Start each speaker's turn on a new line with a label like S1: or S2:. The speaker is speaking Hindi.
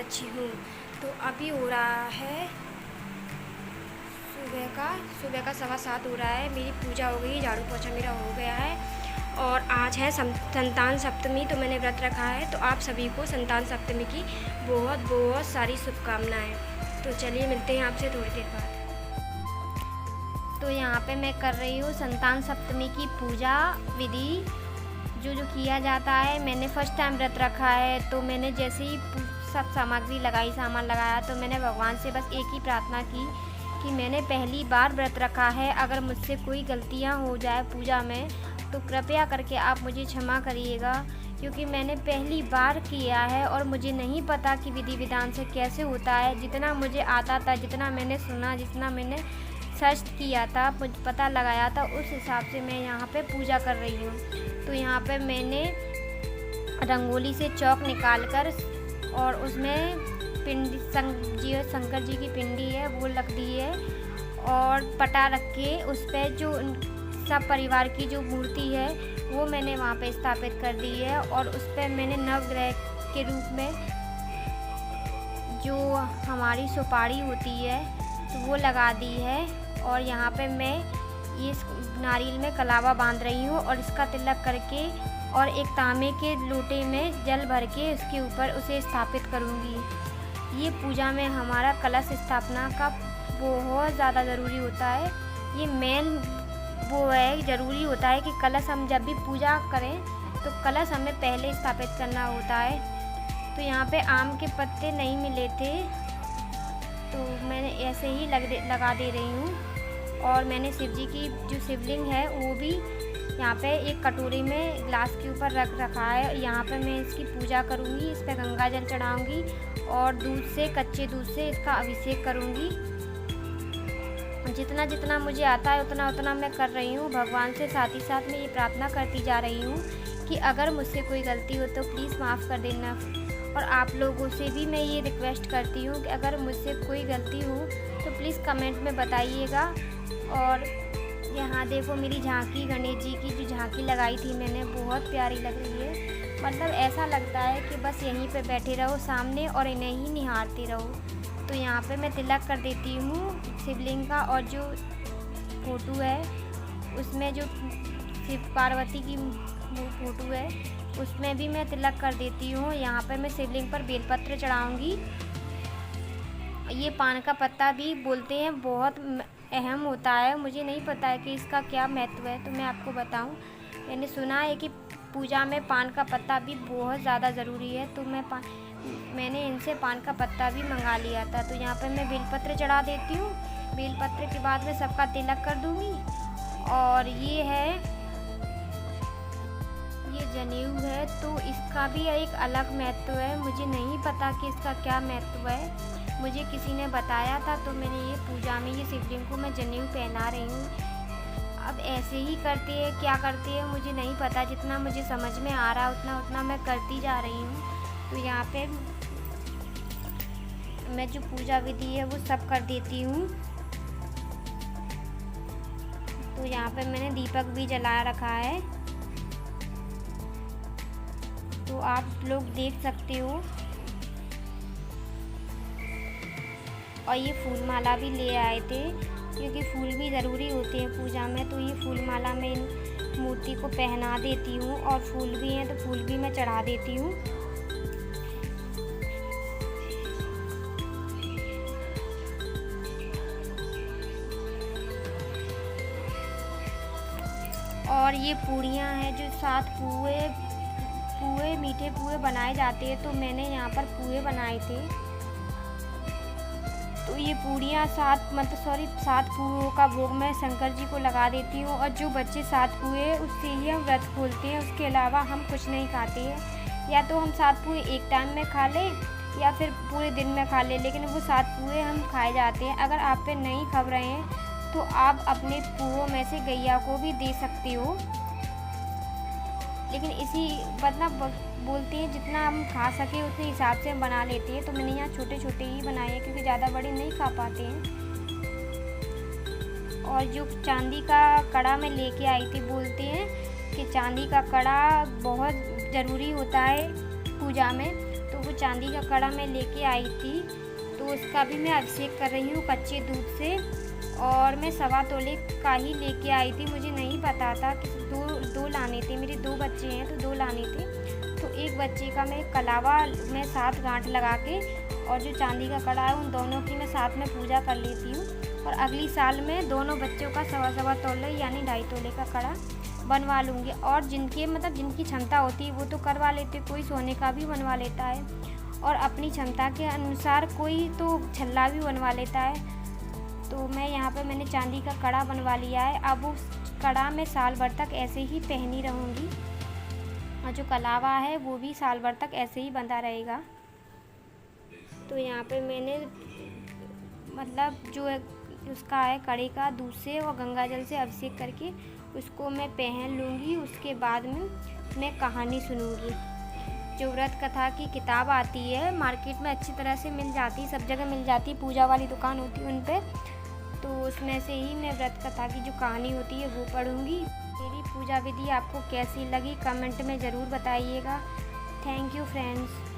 S1: अच्छी हूँ। तो अभी हो रहा है सुबह का 7:15 हो रहा है। मेरी पूजा हो गई, झाड़ू पोछा मेरा हो गया है और आज है संतान सप्तमी। तो मैंने व्रत रखा है। तो आप सभी को संतान सप्तमी की बहुत बहुत सारी शुभकामनाएँ। तो चलिए मिलते हैं आपसे थोड़ी देर बाद।
S2: तो यहाँ पे मैं कर रही हूँ संतान सप्तमी की पूजा विधि जो किया जाता है। मैंने फर्स्ट टाइम व्रत रखा है, तो मैंने जैसे ही सब सामग्री लगाई, सामान लगाया, तो मैंने भगवान से बस एक ही प्रार्थना की कि मैंने पहली बार व्रत रखा है, अगर मुझसे कोई गलतियाँ हो जाए पूजा में तो कृपया करके आप मुझे क्षमा करिएगा, क्योंकि मैंने पहली बार किया है और मुझे नहीं पता कि विधि विधान से कैसे होता है। जितना मुझे आता था, जितना मैंने सुना, जितना मैंने सर्च किया था, मुझे पता लगाया था, उस हिसाब से मैं यहाँ पे पूजा कर रही हूँ। तो यहाँ पे मैंने रंगोली से चौक निकाल कर और उसमें पिंडी शंकर जी की पिंडी है वो रख दी है और पटा रख के उस पर जो सब परिवार की जो मूर्ति है वो मैंने वहाँ पे स्थापित कर दी है। और उस पर मैंने नवग्रह के रूप में जो हमारी सुपारी होती है तो वो लगा दी है। और यहाँ पे मैं ये नारियल में कलावा बांध रही हूँ और इसका तिलक करके और एक तांबे के लोटे में जल भर के उसके ऊपर उसे स्थापित करूँगी। ये पूजा में हमारा कलश स्थापना का बहुत ज़्यादा ज़रूरी होता है। ये मेन वो है, ज़रूरी होता है कि कलश हम जब भी पूजा करें तो कलश हमें पहले स्थापित करना होता है। तो यहाँ पे आम के पत्ते नहीं मिले थे तो मैंने ऐसे ही लगा दे रही हूँ। और मैंने शिव जी की जो शिवलिंग है वो भी यहाँ पे एक कटोरी में ग्लास के ऊपर रख रखा है। यहाँ पे मैं इसकी पूजा करूँगी, इस पर गंगा जल चढ़ाऊँगी और कच्चे दूध से इसका अभिषेक करूँगी। जितना जितना मुझे आता है उतना उतना मैं कर रही हूँ भगवान से। साथ ही साथ मैं ये प्रार्थना करती जा रही हूँ कि अगर मुझसे कोई गलती हो तो प्लीज़ माफ़ कर देना। और आप लोगों से भी मैं ये रिक्वेस्ट करती हूँ कि अगर मुझसे कोई गलती हो तो प्लीज़ कमेंट में बताइएगा। और यहाँ देखो मेरी झांकी, गणेश जी की जो झांकी लगाई थी मैंने, बहुत प्यारी लग रही है। मतलब ऐसा लगता है कि बस यहीं पे बैठे रहो सामने और इन्हें ही निहारते रहो। तो यहाँ पे मैं तिलक कर देती हूँ शिवलिंग का। और जो फोटो है उसमें जो शिव पार्वती की फोटो है उसमें भी मैं तिलक कर देती हूँ। यहाँ पे मैं शिवलिंग पर बेलपत्र चढ़ाऊँगी। ये पान का पत्ता भी बोलते हैं बहुत अहम होता है, मुझे नहीं पता है कि इसका क्या महत्व है, तो मैं आपको बताऊं। मैंने सुना है कि पूजा में पान का पत्ता भी बहुत ज़्यादा ज़रूरी है। तो मैंने इनसे पान का पत्ता भी मंगा लिया था। तो यहाँ पर मैं बेलपत्र चढ़ा देती हूँ। बेलपत्र के बाद में सबका तिलक कर दूँगी। और ये जनेऊ है तो इसका भी एक अलग महत्व है। मुझे नहीं पता कि इसका क्या महत्व है, मुझे किसी ने बताया था तो मैंने ये पूजा में ये शिवलिंग को मैं जनेऊ पहना रही हूँ। अब ऐसे ही करते हैं, क्या करते हैं मुझे नहीं पता, जितना मुझे समझ में आ रहा उतना मैं करती जा रही हूँ। तो यहाँ पे मैं जो पूजा विधि है वो सब कर देती हूँ। तो यहाँ पे मैंने दीपक भी जला रखा है, तो आप लोग देख सकते हो। और ये फूल माला भी ले आए थे क्योंकि फूल भी ज़रूरी होते हैं पूजा में। तो ये फूल माला मैं इन मूर्ति को पहना देती हूँ और फूल भी हैं तो फूल भी मैं चढ़ा देती हूँ। और ये पूड़ियाँ हैं जो 7 पुए मीठे पुए बनाए जाते हैं, तो मैंने यहाँ पर पुए बनाए थे। तो ये पूड़ियाँ 7 पुओं का भोग मैं शंकर जी को लगा देती हूँ। और जो बच्चे 7 पुए उससे ही हम व्रत खोलते हैं, उसके अलावा हम कुछ नहीं खाते हैं। या तो हम 7 पुए एक टाइम में खा लें या फिर पूरे दिन में खा लें, लेकिन वो 7 पुए हम खाए जाते हैं। अगर आप पे नहीं खा रहे हैं तो आप अपने पुओं में से गैया को भी दे सकते हो। लेकिन बोलते हैं जितना हम खा सके उतने हिसाब से हम बना लेते हैं। तो मैंने यहाँ छोटे छोटे ही बनाए हैं क्योंकि ज़्यादा बड़े नहीं खा पाते हैं। और जो चांदी का कड़ा मैं लेके आई थी, बोलते हैं कि चांदी का कड़ा बहुत ज़रूरी होता है पूजा में। तो वो चांदी का कड़ा मैं लेके आई थी तो उसका भी मैं अभिषेक कर रही हूँ कच्चे दूध से। और मैं 1.25 तोले का ही लेके आई थी, मुझे नहीं पता था कि दो लाने थे। मेरे 2 बच्चे हैं तो 2 लाने थे। तो एक बच्चे का मैं कलावा में 7 गांठ लगा के और जो चांदी का कड़ा है उन दोनों की मैं साथ में पूजा कर लेती हूँ। और अगली साल में दोनों बच्चों का 1.25 तोले यानी 2.5 तोले का कड़ा बनवा लूँगी। और जिनकी क्षमता होती है वो तो करवा लेते, कोई सोने का भी बनवा लेता है और अपनी क्षमता के अनुसार कोई तो छल्ला भी बनवा लेता है। तो मैंने चांदी का कड़ा बनवा लिया है। अब उस कड़ा मैं साल भर तक ऐसे ही पहनी रहूँगी और जो कलावा है वो भी साल भर तक ऐसे ही बंधा रहेगा। तो यहाँ पे मैंने जो उसका है कड़े का दूध से और गंगा जल से अभिषेक करके उसको मैं पहन लूँगी। उसके बाद में मैं कहानी सुनूँगी। जो व्रत कथा की किताब आती है मार्केट में अच्छी तरह से मिल जाती है, सब जगह मिल जाती है, पूजा वाली दुकान होती है उन पे, तो उसमें से ही मैं व्रत कथा की जो कहानी होती है वो पढ़ूँगी। मेरी पूजा विधि आपको कैसी लगी कमेंट में ज़रूर बताइएगा। Thank you friends.